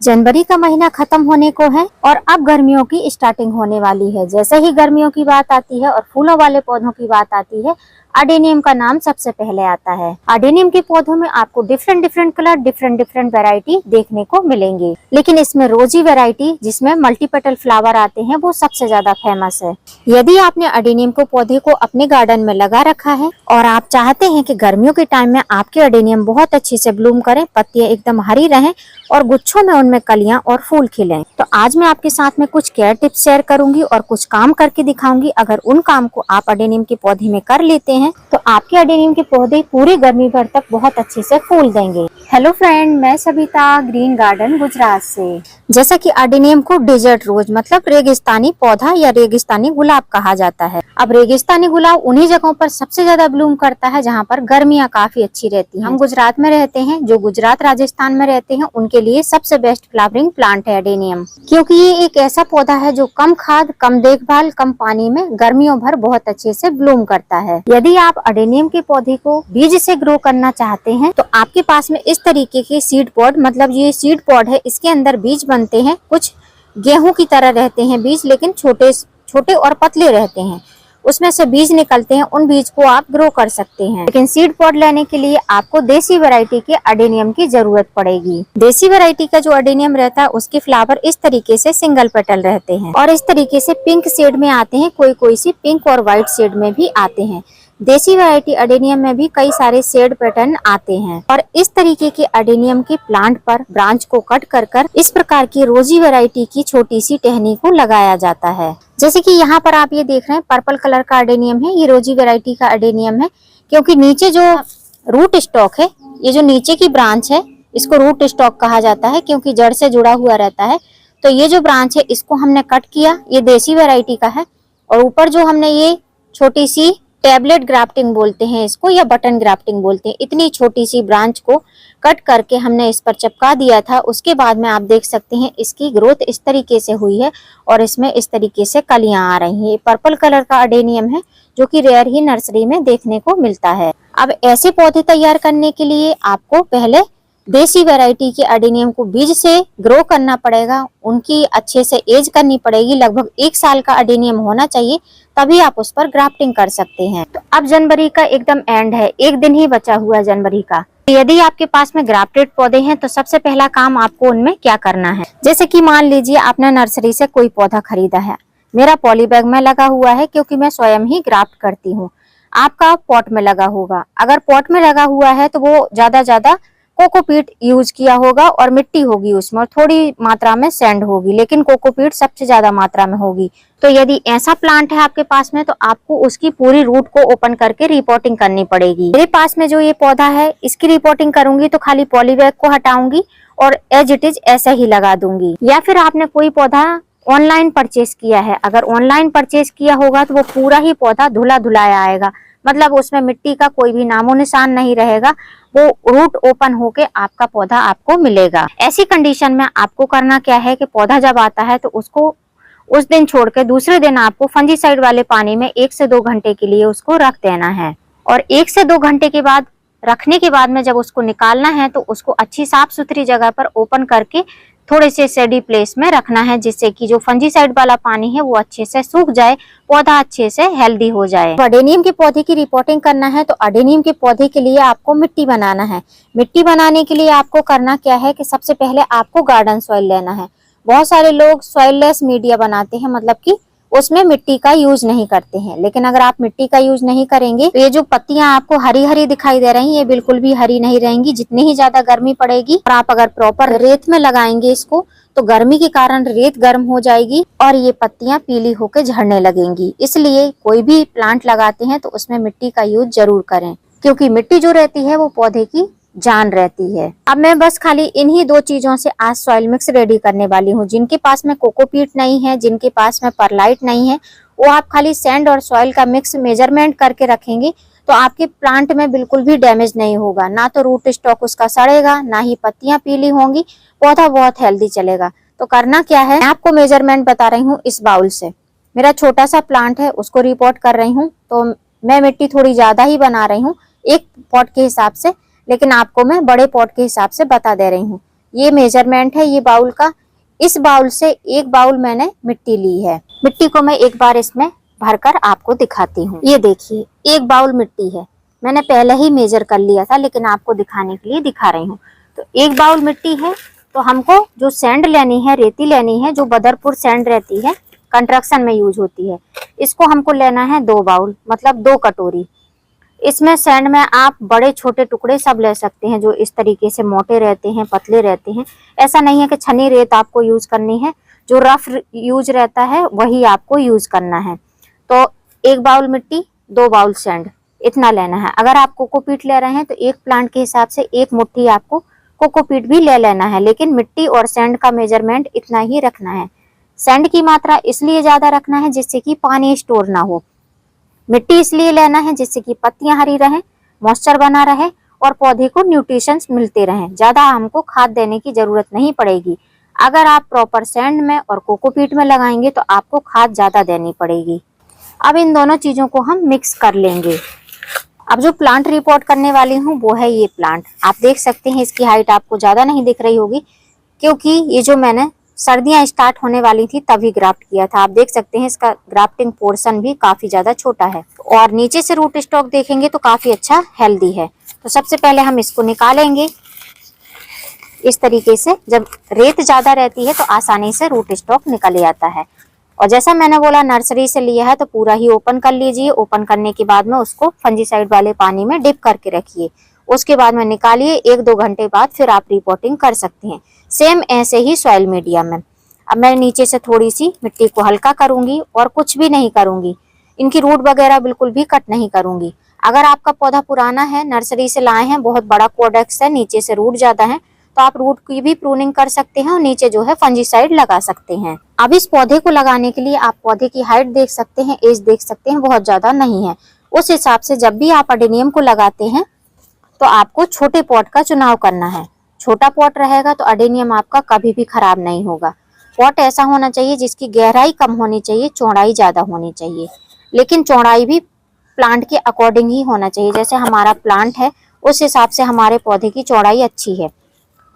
जनवरी का महीना खत्म होने को है और अब गर्मियों की स्टार्टिंग होने वाली है। जैसे ही गर्मियों की बात आती है और फूलों वाले पौधों की बात आती है, अडेनियम का नाम सबसे पहले आता है। अडेनियम के पौधों में आपको different different colour, different different variety देखने को मिलेंगे, लेकिन इसमें रोजी वैरायटी जिसमें मल्टीपेटल फ्लावर आते हैं वो सबसे ज्यादा फेमस है। यदि आपने अडेनियम को पौधे को अपने गार्डन में लगा रखा है और आप चाहते हैं कि गर्मियों के टाइम में आपके अडेनियम बहुत अच्छे से ब्लूम करें, पत्तियां एकदम हरी रहें और गुच्छों में उनमें कलियां और फूल खिलें, तो आज मैं आपके साथ में कुछ केयर टिप्स शेयर करूंगी और कुछ काम करके दिखाऊंगी। अगर उन काम को आप अडेनियम के पौधे में कर लेते हैं तो आपके अडेनियम के पौधे पूरी गर्मी भर तक बहुत अच्छे से फूल देंगे। हेलो फ्रेंड, मैं सविता ग्रीन गार्डन गुजरात से। जैसा कि अडेनियम को डेजर्ट रोज मतलब रेगिस्तानी पौधा या रेगिस्तानी गुलाब कहा जाता है। अब रेगिस्तानी गुलाब उन्हीं जगहों पर सबसे ज्यादा ब्लूम करता है जहाँ पर गर्मियाँ काफी अच्छी रहती हैं। हम गुजरात में रहते हैं, जो गुजरात राजस्थान में रहते हैं उनके लिए सबसे बेस्ट फ्लावरिंग प्लांट है अडेनियम, क्योंकि ये एक ऐसा पौधा है जो कम खाद, कम देखभाल, कम पानी में गर्मियों भर बहुत अच्छे से ब्लूम करता है। यदि आप अडेनियम के पौधे को बीज से ग्रो करना चाहते हैं तो आपके पास में इस तरीके के सीड पॉड, मतलब ये सीड पॉड है, इसके अंदर बीज बनते हैं। कुछ गेहूं की तरह रहते हैं बीज, लेकिन छोटे छोटे और पतले रहते हैं। उसमें से बीज निकलते हैं, उन बीज को आप ग्रो कर सकते हैं। लेकिन सीड पॉड लेने के लिए आपको देसी वैरायटी के अडेनियम की जरूरत पड़ेगी। देसी वैरायटी का जो अडेनियम रहता है उसके फ्लावर इस तरीके से सिंगल पेटल रहते हैं और इस तरीके से पिंक शेड में आते हैं, कोई कोई सी पिंक और व्हाइट शेड में भी आते हैं। देसी वैरायटी अडेनियम में भी कई सारे शेड पैटर्न आते हैं और इस तरीके के अडेनियम के प्लांट पर ब्रांच को कट कर कर इस प्रकार की रोजी वैरायटी की छोटी सी टहनी को लगाया जाता है। जैसे कि यहाँ पर आप ये देख रहे हैं, पर्पल कलर का अडेनियम है, ये रोजी वैरायटी का अडेनियम है। क्योंकि नीचे जो रूट स्टॉक है, ये जो नीचे की ब्रांच है, इसको रूट स्टॉक कहा जाता है क्योंकि जड़ से जुड़ा हुआ रहता है। तो ये जो ब्रांच है इसको हमने कट किया, ये देसी वैरायटी का है। और ऊपर जो हमने ये छोटी सी टैबलेट ग्राफ्टिंग बोलते हैं इसको, या बटन ग्राफ्टिंग बोलते हैं, इतनी छोटी सी ब्रांच को कट करके हमने इस पर चिपका दिया था। उसके बाद में आप देख सकते हैं इसकी ग्रोथ इस तरीके से हुई है और इसमें इस तरीके से कलियां आ रही हैं। पर्पल कलर का अडेनियम है जो कि रेयर ही नर्सरी में देखने को मिलता है। अब ऐसे पौधे तैयार करने के लिए आपको पहले देसी वैरायटी के अडेनियम को बीज से ग्रो करना पड़ेगा, उनकी अच्छे से एज करनी पड़ेगी। लगभग 1 साल का अडेनियम होना चाहिए, तभी आप उस पर ग्राफ्टिंग कर सकते हैं। तो अब जनवरी का एकदम एंड है, एक दिन ही बचा हुआ है जनवरी का। यदि आपके पास में ग्राफ्टेड पौधे हैं तो सबसे पहला काम आपको उनमें क्या करना है। जैसे कि मान लीजिए आपने नर्सरी से कोई पौधा खरीदा है, मेरा पॉली बैग में लगा हुआ है क्योंकि मैं स्वयं ही ग्राफ्ट करती हूँ। आपका पॉट में लगा होगा, अगर पॉट में लगा हुआ है तो वो ज्यादा कोकोपीट यूज किया होगा और मिट्टी होगी उसमें और थोड़ी मात्रा में सैंड होगी, लेकिन कोकोपीट सबसे ज्यादा मात्रा में होगी। तो यदि ऐसा प्लांट है आपके पास में तो आपको उसकी पूरी रूट को ओपन करके रिपोर्टिंग करनी पड़ेगी। मेरे पास में जो ये पौधा है इसकी रिपोर्टिंग करूंगी तो खाली पॉली बैग को हटाऊंगी और एज इट इज ऐसा ही लगा दूंगी। या फिर आपने कोई पौधा ऑनलाइन परचेज किया है, अगर ऑनलाइन परचेज किया होगा तो वो पूरा ही पौधा धुला धुलाया आएगा, मतलब उसमें मिट्टी का कोई भी नामो निशान नहीं रहेगा, वो रूट ओपन होके आपका पौधा आपको मिलेगा। ऐसी कंडीशन में आपको करना क्या है कि पौधा जब आता है तो उसको उस दिन छोड़ के दूसरे दिन आपको फंजीसाइड वाले पानी में 1 से 2 घंटे के लिए उसको रख देना है। और 1 से 2 घंटे के बाद रखने के बाद में जब उसको निकालना है तो उसको अच्छी साफ सुथरी जगह पर ओपन करके थोड़े से शेडी प्लेस में रखना है, जिससे कि जो फंजीसाइड वाला पानी है वो अच्छे से सूख जाए, पौधा अच्छे से हेल्दी हो जाए। तो अडेनियम के पौधे की रिपोर्टिंग करना है तो अडेनियम के पौधे के लिए आपको मिट्टी बनाना है। मिट्टी बनाने के लिए आपको करना क्या है कि सबसे पहले आपको गार्डन सॉइल लेना है। बहुत सारे लोग सॉइललेस मीडिया बनाते हैं, मतलब कि उसमें मिट्टी का यूज नहीं करते हैं। लेकिन अगर आप मिट्टी का यूज नहीं करेंगे तो ये जो पत्तियां आपको हरी हरी दिखाई दे रही हैं ये बिल्कुल भी हरी नहीं रहेंगी। जितनी ही ज्यादा गर्मी पड़ेगी और आप अगर प्रॉपर रेत में लगाएंगे इसको तो गर्मी के कारण रेत गर्म हो जाएगी और ये पत्तियां पीली होकर झड़ने लगेंगी। इसलिए कोई भी प्लांट लगाते हैं तो उसमें मिट्टी का यूज जरूर करें, क्योंकि मिट्टी जो रहती है वो पौधे की जान रहती है। अब मैं बस खाली इन्हीं 2 चीजों से आज सॉइल मिक्स रेडी करने वाली हूँ। जिनके पास में कोकोपीट नहीं है, जिनके पास में परलाइट नहीं है, वो आप खाली सैंड और सॉइल का मिक्स मेजरमेंट करके रखेंगे तो आपके प्लांट में बिल्कुल भी डैमेज नहीं होगा। ना तो रूट स्टॉक उसका सड़ेगा, ना ही पत्तियां पीली होंगी, पौधा बहुत हेल्दी चलेगा। तो करना क्या है, मैं आपको मेजरमेंट बता रही हूँ। इस बाउल से मेरा छोटा सा प्लांट है उसको रिपोर्ट कर रही हूँ, तो मैं मिट्टी थोड़ी ज्यादा ही बना रही हूँ एक पॉट के हिसाब से, लेकिन आपको मैं बड़े पॉट के हिसाब से बता दे रही हूँ। ये मेजरमेंट है ये बाउल का। इस बाउल से एक बाउल मैंने मिट्टी ली है। मिट्टी को मैं एक बार इसमें भरकर आपको दिखाती हूँ। ये देखिए एक बाउल मिट्टी है, मैंने पहले ही मेजर कर लिया था लेकिन आपको दिखाने के लिए दिखा रही हूँ। तो एक बाउल मिट्टी है, तो हमको जो सैंड लेनी है, रेती लेनी है, जो बदरपुर सैंड रहती है, कंस्ट्रक्शन में यूज होती है, इसको हमको लेना है 2 बाउल, मतलब 2 कटोरी। इसमें सैंड में आप बड़े छोटे टुकड़े सब ले सकते हैं, जो इस तरीके से मोटे रहते हैं, पतले रहते हैं। ऐसा नहीं है कि छनी रेत आपको यूज करनी है, जो रफ यूज रहता है वही आपको यूज करना है। तो 1 बाउल मिट्टी, 2 बाउल सैंड, इतना लेना है। अगर आप कोकोपीट ले रहे हैं तो एक प्लांट के हिसाब से 1 मुट्ठी आपको कोकोपीट भी ले लेना है, लेकिन मिट्टी और सैंड का मेजरमेंट इतना ही रखना है। सैंड की मात्रा इसलिए ज्यादा रखना है जिससे कि पानी स्टोर ना हो। मिट्टी इसलिए लेना है जिससे कि पत्तियां हरी रहें, मॉइस्चर बना रहे और पौधे को न्यूट्रिशंस मिलते रहें। ज्यादा हमको खाद देने की जरूरत नहीं पड़ेगी। अगर आप प्रॉपर सैंड में और कोकोपीट में लगाएंगे तो आपको खाद ज्यादा देनी पड़ेगी। अब इन दोनों चीजों को हम मिक्स कर लेंगे। अब जो प्लांट रिपोर्ट करने वाली हूँ वो है ये प्लांट। आप देख सकते हैं इसकी हाइट आपको ज्यादा नहीं दिख रही होगी, क्योंकि ये जो मैंने सर्दियां स्टार्ट होने वाली थी तभी ग्राफ्ट किया था। आप देख सकते हैं इसका ग्राफ्टिंग पोर्शन भी काफी ज्यादा छोटा है, और नीचे से रूट स्टॉक देखेंगे तो काफी अच्छा हेल्दी है। तो सबसे पहले हम इसको निकालेंगे इस तरीके से। जब रेत ज्यादा रहती है तो आसानी से रूट स्टॉक निकल जाता है। और जैसा मैंने बोला नर्सरी से लिया है तो पूरा ही ओपन कर लीजिए। ओपन करने के बाद में उसको फंजीसाइड वाले पानी में डिप करके रखिए। उसके बाद में निकालिए, 1-2 घंटे बाद फिर आप रिपोर्टिंग कर सकते हैं। सेम ऐसे ही सॉइल मीडिया में। अब मैं नीचे से थोड़ी सी मिट्टी को हल्का करूंगी और कुछ भी नहीं करूंगी। इनकी रूट वगैरह बिल्कुल भी कट नहीं करूंगी। अगर आपका पौधा पुराना है, नर्सरी से लाए हैं, बहुत बड़ा कोडेक्स है, नीचे से रूट ज्यादा है, तो आप रूट की भी प्रूनिंग कर सकते हैं और नीचे जो है फंजीसाइड लगा सकते हैं। अब इस पौधे को लगाने के लिए आप पौधे की हाइट देख सकते हैं, एज देख सकते हैं, बहुत ज्यादा नहीं है। उस हिसाब से जब भी आप अडेनियम को लगाते हैं तो आपको छोटे पॉट का चुनाव करना है। छोटा पॉट रहेगा तो अडेनियम आपका कभी भी खराब नहीं होगा। पॉट ऐसा होना चाहिए जिसकी गहराई कम होनी चाहिए, चौड़ाई ज्यादा होनी चाहिए, लेकिन चौड़ाई भी प्लांट के अकॉर्डिंग ही होना चाहिए। जैसे हमारा प्लांट है उस हिसाब से हमारे पौधे की चौड़ाई अच्छी है।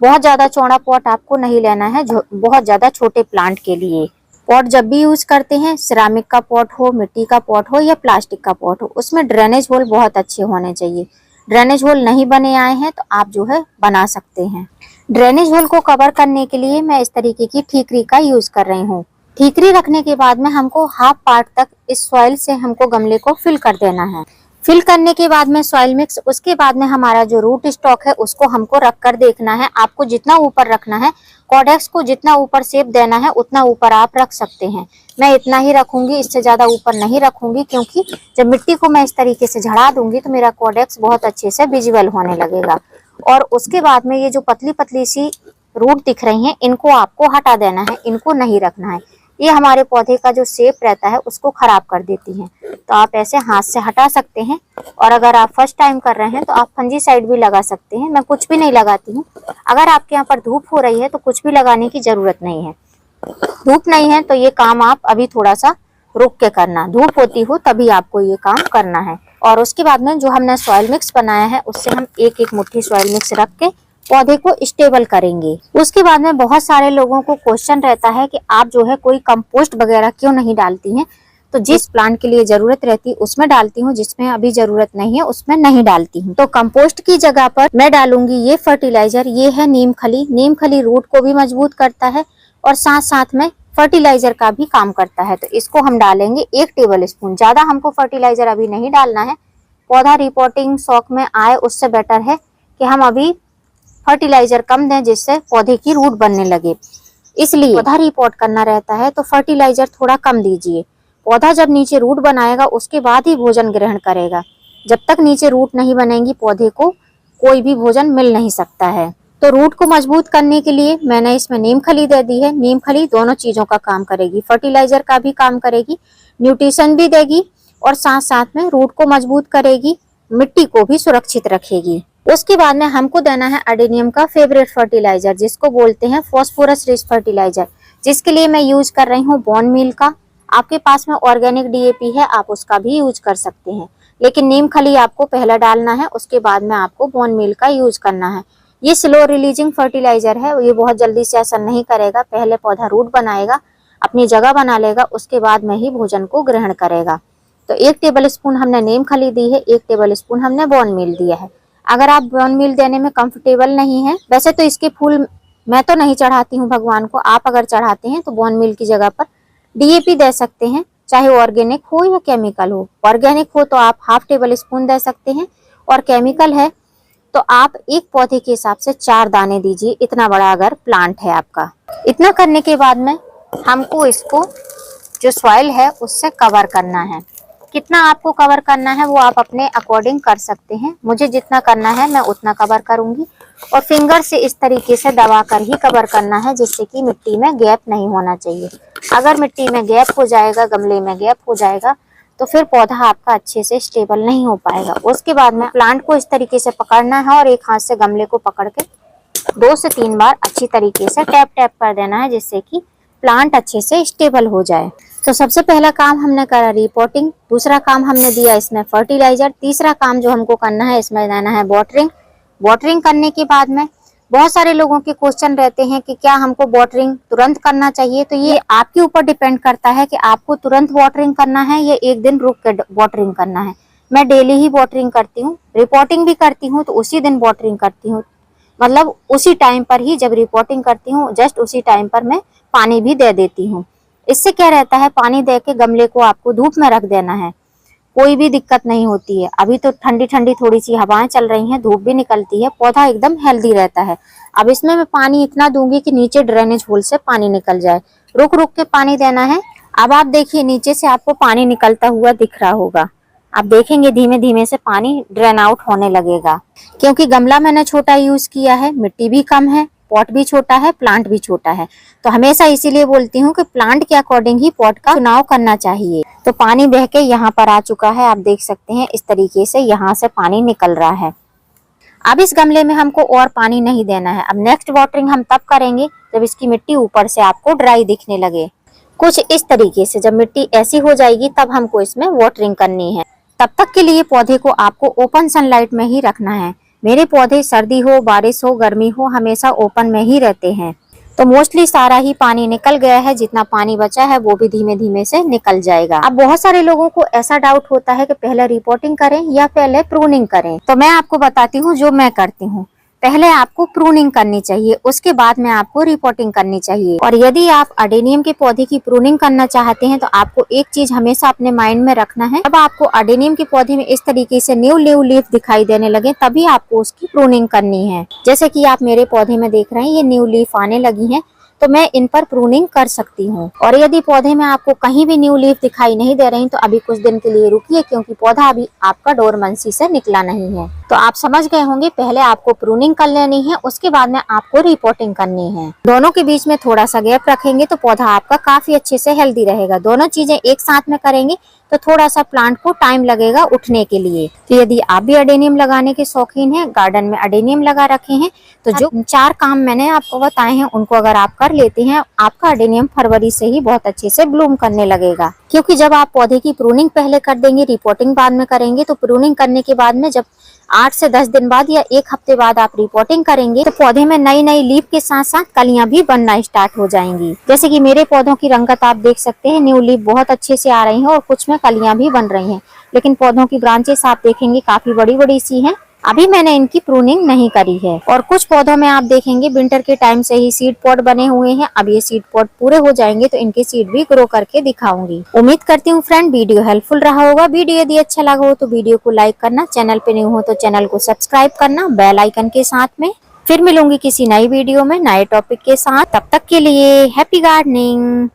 बहुत ज्यादा चौड़ा पॉट आपको नहीं लेना है बहुत ज्यादा छोटे प्लांट के लिए। पॉट जब भी यूज करते हैं, सिरामिक का पॉट हो, मिट्टी का पॉट हो या प्लास्टिक का पॉट हो, उसमें ड्रेनेज होल बहुत अच्छे होने चाहिए। ड्रेनेज होल नहीं बने आए हैं तो आप जो है बना सकते हैं। ड्रेनेज होल को कवर करने के लिए मैं इस तरीके की ठीकरी का यूज कर रही हूँ। ठीकरी रखने के बाद में हमको हाफ पार्ट तक इस सॉइल से हमको गमले को फिल कर देना है। फिल करने के बाद में सॉइल मिक्स, उसके बाद में हमारा जो रूट स्टॉक है उसको हमको रख कर देखना है। आपको जितना ऊपर रखना है, कॉडेक्स को जितना ऊपर शेप देना है उतना ऊपर आप रख सकते हैं। मैं इतना ही रखूंगी, इससे ज्यादा ऊपर नहीं रखूंगी, क्योंकि जब मिट्टी को मैं इस तरीके से झड़ा दूंगी तो मेरा कॉडेक्स बहुत अच्छे से विजिबल होने लगेगा। और उसके बाद में ये जो पतली पतली सी रूट दिख रही हैं, इनको आपको हटा देना है, इनको नहीं रखना है। ये हमारे पौधे का जो शेप रहता है उसको खराब कर देती हैं। तो आप ऐसे हाथ से हटा सकते हैं। और अगर आप फर्स्ट टाइम कर रहे हैं तो आप फंजीसाइड भी लगा सकते हैं। मैं कुछ भी नहीं लगाती हूँ। अगर आपके यहाँ पर धूप हो रही है तो कुछ भी लगाने की जरूरत नहीं है। धूप नहीं है तो ये काम आप अभी थोड़ा सा रुक के करना, धूप होती हो तभी आपको ये काम करना है। और उसके बाद में जो हमने सॉइल मिक्स बनाया है उससे हम 1-1 मुट्ठी सॉइल मिक्स रख के पौधे को स्टेबल करेंगे। उसके बाद में बहुत सारे लोगों को क्वेश्चन रहता है कि आप जो है कोई कंपोस्ट वगैरह क्यों नहीं डालती हैं। तो जिस प्लांट के लिए जरूरत रहती है उसमें डालती हूँ, जिसमें अभी जरूरत नहीं है उसमें नहीं डालती हूँ। तो कंपोस्ट की जगह पर मैं डालूंगी ये फर्टिलाइजर। ये है नीम खली। नीम खली रूट को भी मजबूत करता है और साथ साथ में फर्टिलाइजर का भी काम करता है। तो इसको हम डालेंगे 1 टेबल स्पून। ज्यादा हमको फर्टिलाइजर अभी नहीं डालना है। पौधा रिपोर्टिंग शौक में आए उससे बेटर है कि हम अभी फर्टिलाइजर कम दें, जिससे पौधे की रूट बनने लगे। इसलिए पौधा रिपोर्ट करना रहता है तो फर्टिलाइजर थोड़ा कम दीजिए। पौधा जब नीचे रूट बनाएगा उसके बाद ही भोजन ग्रहण करेगा। जब तक नीचे रूट नहीं बनेगी पौधे को कोई भी भोजन मिल नहीं सकता है। तो रूट को मजबूत करने के लिए मैंने इसमें नीम खली दे दी है। नीम खली दोनों चीजों का काम करेगी, फर्टिलाइजर का भी काम करेगी, न्यूट्रिशन भी देगी और साथ साथ में रूट को मजबूत करेगी, मिट्टी को भी सुरक्षित रखेगी। उसके बाद में हमको देना है अडेनियम का फेवरेट फर्टिलाइजर, जिसको बोलते हैं फास्फोरस रिच फर्टिलाइजर, जिसके लिए मैं यूज कर रही हूँ बोन मील का। आपके पास में ऑर्गेनिक डीएपी है, आप उसका भी यूज कर सकते हैं, लेकिन नीम खली आपको पहले डालना है, उसके बाद में आपको बोन मील का यूज करना है। ये स्लो रिलीजिंग फर्टिलाइजर है, ये बहुत जल्दी से असर नहीं करेगा। पहले पौधा रूट बनाएगा, अपनी जगह बना लेगा, उसके बाद में ही भोजन को ग्रहण करेगा। तो 1 टेबल स्पून हमने नीम खली दी है, 1 टेबल स्पून हमने बोन मील दिया है। अगर आप बोन मील देने में कंफर्टेबल नहीं है, वैसे तो इसके फूल मैं तो नहीं चढ़ाती हूँ भगवान को, आप अगर चढ़ाते हैं तो बोन मील की जगह पर DAP दे सकते हैं, चाहे ऑर्गेनिक हो या केमिकल हो। ऑर्गेनिक हो तो आप ½ टेबल स्पून दे सकते हैं, और केमिकल है तो आप एक पौधे के हिसाब से 4 दाने दीजिए, इतना बड़ा अगर प्लांट है आपका। इतना करने के बाद में हमको इसको जो सॉइल है उससे कवर करना है। कितना आपको कवर करना है वो आप अपने अकॉर्डिंग कर सकते हैं। मुझे जितना करना है मैं उतना कवर करूंगी, और फिंगर से इस तरीके से दबा कर ही कवर करना है, जिससे कि मिट्टी में गैप नहीं होना चाहिए। अगर मिट्टी में गैप हो जाएगा, गमले में गैप हो जाएगा, तो फिर पौधा आपका अच्छे से स्टेबल नहीं हो पाएगा। उसके बाद में प्लांट को इस तरीके से पकड़ना है, और एक हाथ से गमले को पकड़ के 2 से 3 बार अच्छी तरीके से टैप टैप कर देना है, जिससे कि प्लांट अच्छे से स्टेबल हो जाए। तो सबसे पहला काम हमने करा रिपोर्टिंग, दूसरा काम हमने दिया इसमें फर्टिलाइजर, तीसरा काम जो हमको करना है इसमें देना है वाटरिंग। वाटरिंग करने के बाद में बहुत सारे लोगों के क्वेश्चन रहते हैं कि क्या हमको वाटरिंग तुरंत करना चाहिए। तो ये आपके ऊपर डिपेंड करता है कि आपको तुरंत वाटरिंग करना है या एक दिन रुक के वाटरिंग करना है। मैं डेली ही वाटरिंग करती हूँ, रिपोर्टिंग भी करती हूँ तो उसी दिन वाटरिंग करती हूँ, मतलब उसी टाइम पर ही जब रिपोर्टिंग करती हूँ जस्ट उसी टाइम पर मैं पानी भी दे देती हूँ। इससे क्या रहता है, पानी दे के गमले को आपको धूप में रख देना है, कोई भी दिक्कत नहीं होती है। अभी तो ठंडी ठंडी थोड़ी सी हवाएं चल रही हैं, धूप भी निकलती है, पौधा एकदम हेल्दी रहता है। अब इसमें मैं पानी इतना दूंगी कि नीचे ड्रेनेज होल से पानी निकल जाए, रुक रुक के पानी देना है। अब आप देखिए नीचे से आपको पानी निकलता हुआ दिख रहा होगा, आप देखेंगे धीमे धीमे से पानी ड्रेन आउट होने लगेगा। क्योंकि गमला मैंने छोटा यूज किया है, मिट्टी भी कम है, पॉट भी छोटा है, प्लांट भी छोटा है, तो हमेशा इसीलिए बोलती हूँ कि प्लांट के अकॉर्डिंग ही पॉट का चुनाव करना चाहिए। तो पानी बह के यहाँ पर आ चुका है, आप देख सकते हैं इस तरीके से यहाँ से पानी निकल रहा है। अब इस गमले में हमको और पानी नहीं देना है। अब नेक्स्ट वाटरिंग हम तब करेंगे जब इसकी मिट्टी ऊपर से आपको ड्राई दिखने लगे, कुछ इस तरीके से। जब मिट्टी ऐसी हो जाएगी तब हमको इसमें वाटरिंग करनी है। तब तक के लिए पौधे को आपको ओपन सनलाइट में ही रखना है। मेरे पौधे सर्दी हो, बारिश हो, गर्मी हो, हमेशा ओपन में ही रहते हैं। तो मोस्टली सारा ही पानी निकल गया है, जितना पानी बचा है वो भी धीमे धीमे से निकल जाएगा। अब बहुत सारे लोगों को ऐसा डाउट होता है कि पहले रिपोर्टिंग करें या पहले प्रूनिंग करें। तो मैं आपको बताती हूँ जो मैं करती हूँ। पहले आपको प्रूनिंग करनी चाहिए, उसके बाद में आपको रिपोर्टिंग करनी चाहिए। और यदि आप अडेनियम के पौधे की प्रूनिंग करना चाहते हैं तो आपको एक चीज हमेशा अपने माइंड में रखना है, जब आपको अडेनियम के पौधे में इस तरीके से न्यू लीफ दिखाई देने लगे तभी आपको उसकी प्रूनिंग करनी है। जैसे कि आप मेरे पौधे में देख रहे हैं ये न्यू लीफ आने लगी है, तो मैं इन पर प्रूनिंग कर सकती हूँ। और यदि पौधे में आपको कहीं भी न्यू लीफ दिखाई नहीं दे रही तो अभी कुछ दिन के लिए रुकिए, क्योंकि पौधा अभी आपका डोरमेंसी से निकला नहीं है। तो आप समझ गए होंगे, पहले आपको प्रूनिंग कर लेनी है, उसके बाद में आपको रिपोर्टिंग करनी है। दोनों के बीच में थोड़ा सा गैप रखेंगे तो पौधा आपका काफी अच्छे से हेल्दी रहेगा। दोनों चीजें एक साथ में करेंगे तो थोड़ा सा प्लांट को टाइम लगेगा उठने के लिए। तो यदि आप भी अडेनियम लगाने के शौकीन हैं, गार्डन में अडेनियम लगा रखे हैं, तो जो 4 काम मैंने आपको बताए हैं उनको अगर आप कर लेते हैं, आपका अडेनियम फरवरी से ही बहुत अच्छे से ब्लूम करने लगेगा। क्योंकि जब आप पौधे की प्रूनिंग पहले कर देंगे, रिपोर्टिंग बाद में करेंगे, तो प्रूनिंग करने के बाद में जब 8 से 10 दिन बाद या 1 हफ्ते बाद आप रिपोर्टिंग करेंगे तो पौधे में नई नई लीफ के साथ साथ कलियां भी बनना स्टार्ट हो जाएंगी। जैसे कि मेरे पौधों की रंगत आप देख सकते हैं, न्यू लीफ बहुत अच्छे से आ रही है और कुछ में कलियां भी बन रही हैं। लेकिन पौधों की ब्रांचेस आप देखेंगे काफी बड़ी बड़ी सी हैं, अभी मैंने इनकी प्रूनिंग नहीं करी है। और कुछ पौधों में आप देखेंगे विंटर के टाइम से ही सीड पॉट बने हुए हैं, अब ये सीड पॉट पूरे हो जाएंगे तो इनके सीड भी ग्रो करके दिखाऊंगी। उम्मीद करती हूँ फ्रेंड वीडियो हेल्पफुल रहा होगा। वीडियो यदि अच्छा लगा हो तो वीडियो को लाइक करना, चैनल पे न्यू हो तो चैनल को सब्सक्राइब करना बेल आइकन के साथ में। फिर मिलूंगी किसी नई वीडियो में नए टॉपिक के साथ, तब तक के लिए हैप्पी गार्डनिंग।